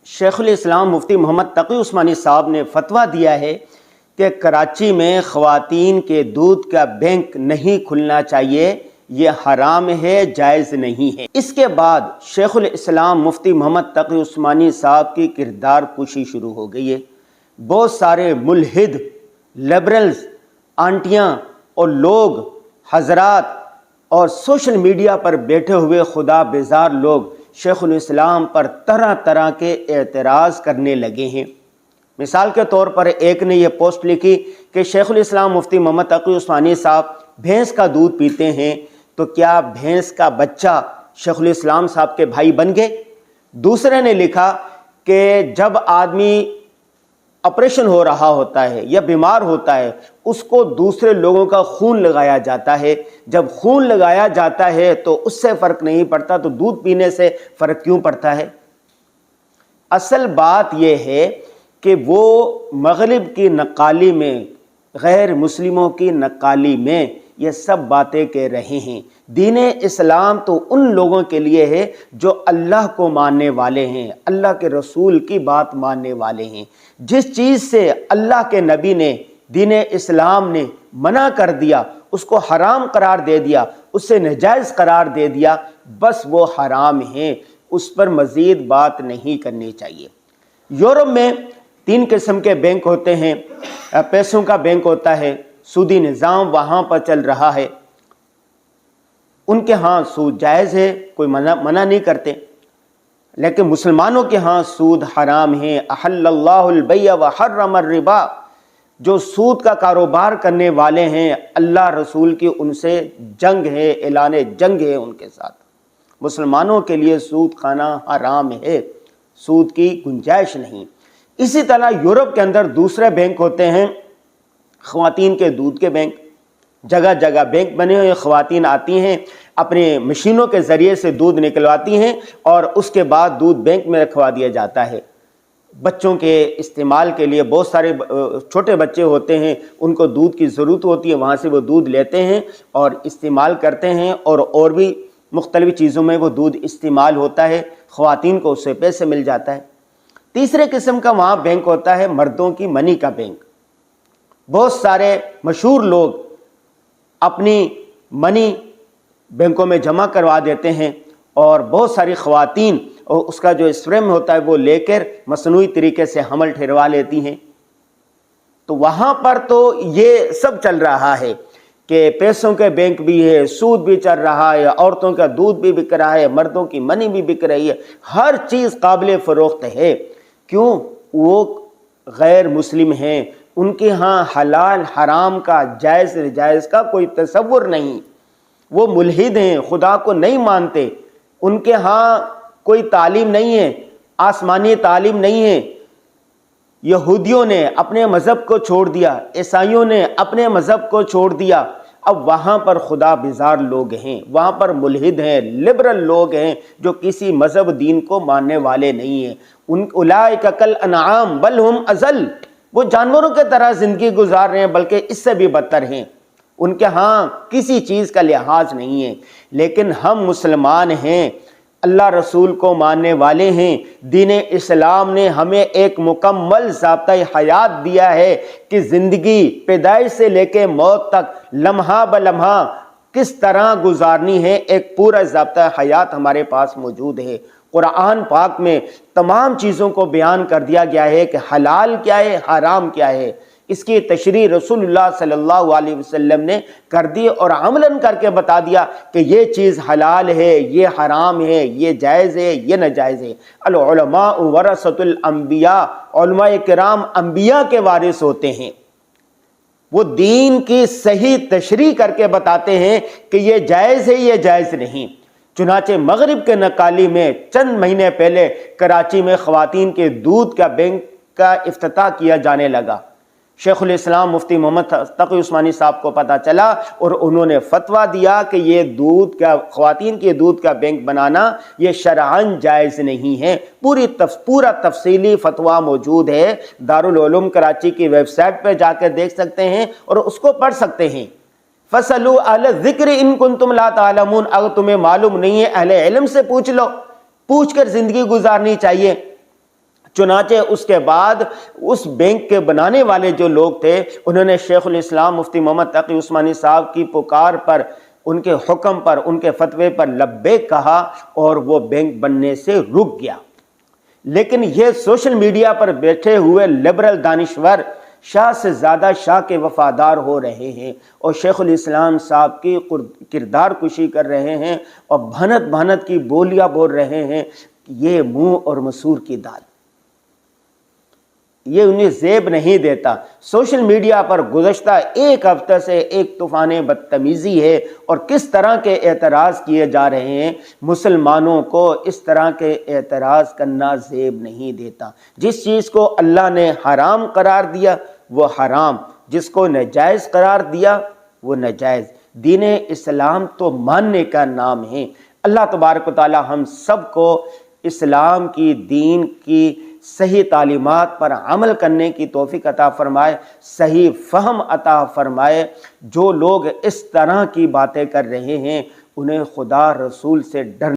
شیخ الاسلام مفتی محمد تقی عثمانی صاحب نے فتویٰ دیا ہے کہ کراچی میں خواتین کے دودھ کا بینک نہیں کھلنا چاہیے، یہ حرام ہے، جائز نہیں ہے۔ اس کے بعد شیخ الاسلام مفتی محمد تقی عثمانی صاحب کی کردار کشی شروع ہو گئی ہے۔ بہت سارے ملحد، لبرلز، آنٹیاں اور لوگ، حضرات اور سوشل میڈیا پر بیٹھے ہوئے خدا بیزار لوگ شیخ الاسلام پر طرح طرح کے اعتراض کرنے لگے ہیں۔ مثال کے طور پر ایک نے یہ پوسٹ لکھی کہ شیخ الاسلام مفتی محمد تقی عثمانی صاحب بھینس کا دودھ پیتے ہیں تو کیا بھینس کا بچہ شیخ الاسلام صاحب کے بھائی بن گئے؟ دوسرے نے لکھا کہ جب آدمی آپریشن ہو رہا ہوتا ہے یا بیمار ہوتا ہے اس کو دوسرے لوگوں کا خون لگایا جاتا ہے، جب خون لگایا جاتا ہے تو اس سے فرق نہیں پڑتا، تو دودھ پینے سے فرق کیوں پڑتا ہے؟ اصل بات یہ ہے کہ وہ مغرب کی نقالی میں، غیر مسلموں کی نقالی میں یہ سب باتیں کہہ رہے ہیں۔ دین اسلام تو ان لوگوں کے لیے ہے جو اللہ کو ماننے والے ہیں، اللہ کے رسول کی بات ماننے والے ہیں۔ جس چیز سے اللہ کے نبی نے، دین اسلام نے منع کر دیا، اس کو حرام قرار دے دیا، اس سے ناجائز قرار دے دیا، بس وہ حرام ہیں، اس پر مزید بات نہیں کرنی چاہیے۔ یورپ میں 3 قسم کے بینک ہوتے ہیں۔ پیسوں کا بینک ہوتا ہے، سودی نظام وہاں پر چل رہا ہے، ان کے ہاں سود جائز ہے، کوئی منع نہیں کرتے، لیکن مسلمانوں کے ہاں سود حرام ہے۔ احل اللہ البیع وحرم الربا، جو سود کا کاروبار کرنے والے ہیں اللہ رسول کی ان سے جنگ ہے، اعلان جنگ ہے ان کے ساتھ۔ مسلمانوں کے لیے سود کھانا حرام ہے، سود کی گنجائش نہیں۔ اسی طرح یورپ کے اندر دوسرے بینک ہوتے ہیں، خواتین کے دودھ کے بینک۔ جگہ جگہ بینک بنے ہوئے، خواتین آتی ہیں، اپنے مشینوں کے ذریعے سے دودھ نکلواتی ہیں اور اس کے بعد دودھ بینک میں رکھوا دیا جاتا ہے۔ بچوں کے استعمال کے لیے بہت سارے چھوٹے بچے ہوتے ہیں، ان کو دودھ کی ضرورت ہوتی ہے، وہاں سے وہ دودھ لیتے ہیں اور استعمال کرتے ہیں، اور بھی مختلف چیزوں میں وہ دودھ استعمال ہوتا ہے، خواتین کو اس سے پیسے مل جاتا ہے۔ تیسرے قسم کا وہاں بینک ہوتا ہے مردوں کی منی کا بینک۔ بہت سارے مشہور لوگ اپنی منی بینکوں میں جمع کروا دیتے ہیں اور بہت ساری خواتین اس کا جو اسپرم ہوتا ہے وہ لے کر مصنوعی طریقے سے حمل ٹھہروا لیتی ہیں۔ تو وہاں پر تو یہ سب چل رہا ہے کہ پیسوں کے بینک بھی ہے، سود بھی چل رہا ہے، عورتوں کا دودھ بھی بک رہا ہے، مردوں کی منی بھی بک رہی ہے، ہر چیز قابل فروخت ہے۔ کیوں؟ وہ غیر مسلم ہیں، ان کے ہاں حلال حرام کا، جائز ناجائز کا کوئی تصور نہیں۔ وہ ملحد ہیں، خدا کو نہیں مانتے، ان کے ہاں کوئی تعلیم نہیں ہے، آسمانی تعلیم نہیں ہے۔ یہودیوں نے اپنے مذہب کو چھوڑ دیا، عیسائیوں نے اپنے مذہب کو چھوڑ دیا، اب وہاں پر خدا بیزار لوگ ہیں، وہاں پر ملحد ہیں، لبرل لوگ ہیں جو کسی مذہب دین کو ماننے والے نہیں ہیں۔ اولئک کالانعام بل ہم اضل، وہ جانوروں کی طرح زندگی گزار رہے ہیں بلکہ اس سے بھی بدتر ہیں، ان کے ہاں کسی چیز کا لحاظ نہیں ہے۔ لیکن ہم مسلمان ہیں، اللہ رسول کو ماننے والے ہیں، دین اسلام نے ہمیں ایک مکمل ضابطۂ حیات دیا ہے کہ زندگی پیدائش سے لے کے موت تک لمحہ بلمحہ کس طرح گزارنی ہے، ایک پورا ضابطۂ حیات ہمارے پاس موجود ہے۔ قرآن پاک میں تمام چیزوں کو بیان کر دیا گیا ہے کہ حلال کیا ہے، حرام کیا ہے۔ اس کی تشریح رسول اللہ صلی اللہ علیہ وسلم نے کر دی اور عملاً کر کے بتا دیا کہ یہ چیز حلال ہے، یہ حرام ہے، یہ جائز ہے، یہ ناجائز ہے۔ العلماء ورثۃ الانبیاء، علماء کرام انبیاء کے وارث ہوتے ہیں، وہ دین کی صحیح تشریح کر کے بتاتے ہیں کہ یہ جائز ہے، یہ جائز نہیں۔ چنانچہ مغرب کے نقالی میں چند مہینے پہلے کراچی میں خواتین کے دودھ کا بینک کا افتتاح کیا جانے لگا۔ شیخ الاسلام مفتی محمد تقی عثمانی صاحب کو پتہ چلا اور انہوں نے فتویٰ دیا کہ یہ دودھ کا، خواتین کے دودھ کا بینک بنانا یہ شرعاً جائز نہیں ہے۔ پورا تفصیلی فتویٰ موجود ہے، دارالعلوم کراچی کی ویب سائٹ پہ جا کے دیکھ سکتے ہیں اور اس کو پڑھ سکتے ہیں۔ فَاسْأَلُوا أَهْلَ الذِّكْرِ إِن كُنتُمْ لَا تَعْلَمُونَ، اگر تمہیں معلوم نہیں ہے اہل علم سے پوچھ لو، پوچھ کر زندگی گزارنی چاہیے۔ چنانچہ اس کے بعد اس بینک کے بنانے والے جو لوگ تھے انہوں نے شیخ الاسلام مفتی محمد تقی عثمانی صاحب کی پکار پر، ان کے حکم پر، ان کے فتوے پر لبیک کہا اور وہ بینک بننے سے رک گیا۔ لیکن یہ سوشل میڈیا پر بیٹھے ہوئے لبرل دانشور شاہ سے زیادہ شاہ کے وفادار ہو رہے ہیں اور شیخ الاسلام صاحب کی کردار کشی کر رہے ہیں اور بھنت بھنت کی بولیاں بول رہے ہیں۔ یہ منہ اور مسور کی دال، یہ انہیں زیب نہیں دیتا۔ سوشل میڈیا پر گزشتہ ایک ہفتے سے ایک طوفان بدتمیزی ہے اور کس طرح کے اعتراض کیے جا رہے ہیں۔ مسلمانوں کو اس طرح کے اعتراض کرنا زیب نہیں دیتا۔ جس چیز کو اللہ نے حرام قرار دیا وہ حرام، جس کو ناجائز قرار دیا وہ ناجائز۔ دین اسلام تو ماننے کا نام ہے۔ اللہ تبارک و تعالی ہم سب کو اسلام کی دین کی صحیح تعلیمات پر عمل کرنے کی توفیق عطا فرمائے، صحیح فہم عطا فرمائے۔ جو لوگ اس طرح کی باتیں کر رہے ہیں انہیں خدا رسول سے ڈر